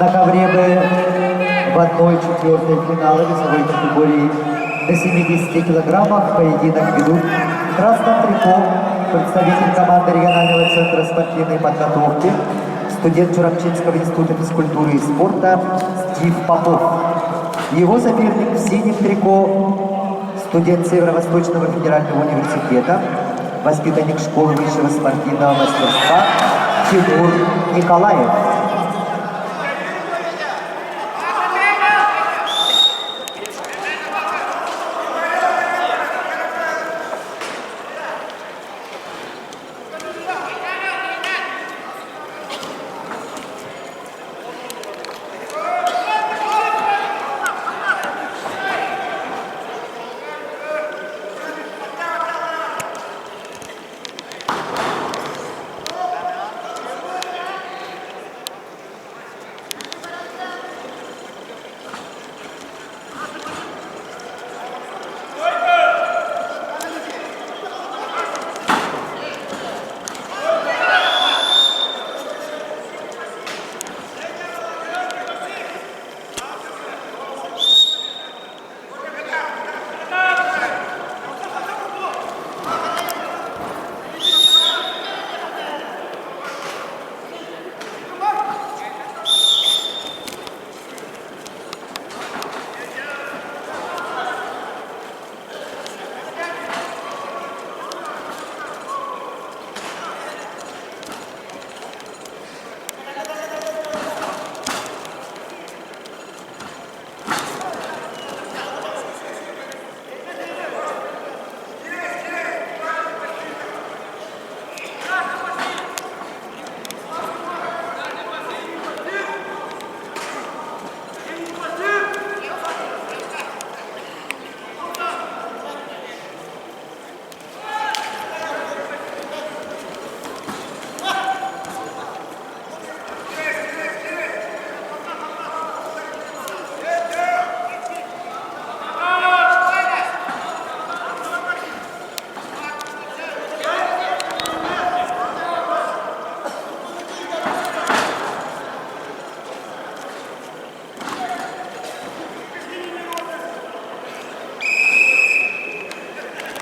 На ковре Б в 1/4 финала весовой категории до 70 килограммов поединок ведут в красном трико представитель команды регионального центра спортивной подготовки, студент Чурапчинского института физкультуры и спорта Стив Попов. Его соперник в синем трико студент Северо-Восточного федерального университета, воспитанник школы высшего спортивного мастерства Тимур Николаев.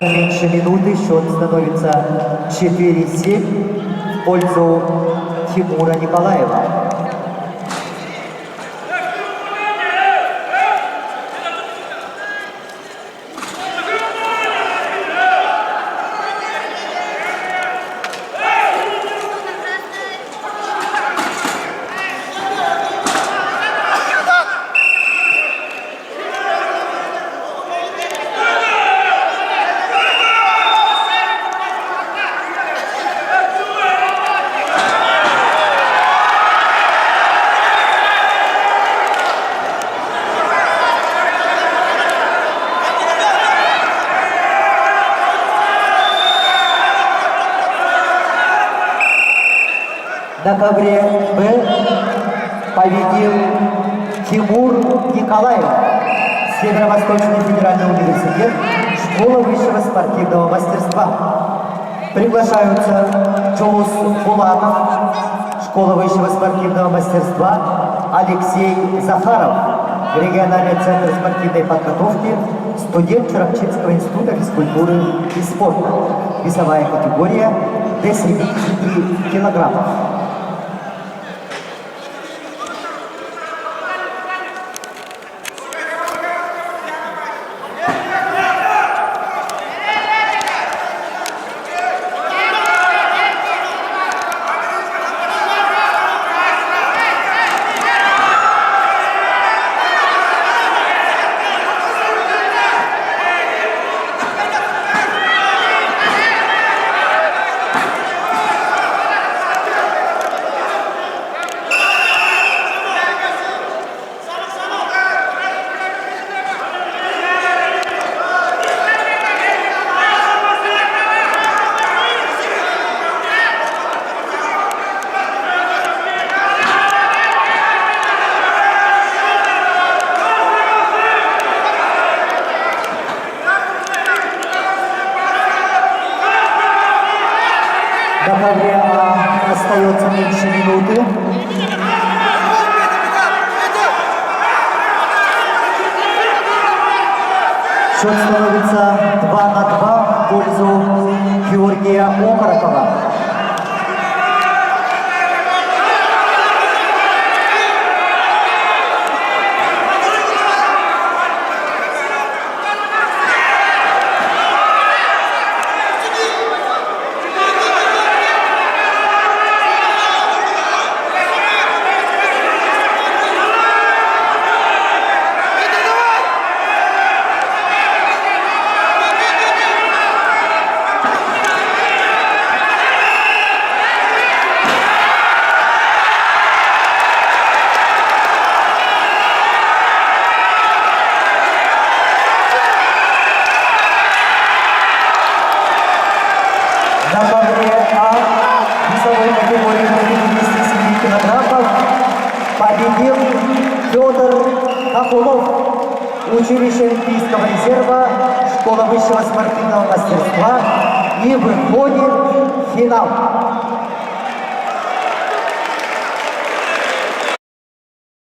Меньше минуты, счет становится 4-7 в пользу Тимура Николаева. На ковре Б победил Тимур Николаев, Северо-Восточный федеральный университет, школа высшего спортивного мастерства. Приглашаются Чулус Булатов, школа высшего спортивного мастерства, Алексей Захаров, региональный центр спортивной подготовки, студент Чурапчинского института физкультуры и спорта. Весовая категория до 70 килограммов. На ковре остается меньше минуты. Счет становится 2-2 в пользу Георгия Окорокова. На борьбе А весовой категории до 57 килограммов победил Федор Акулов, училище Олимпийского резерва, школа высшего спортивного мастерства, и выходит в финал.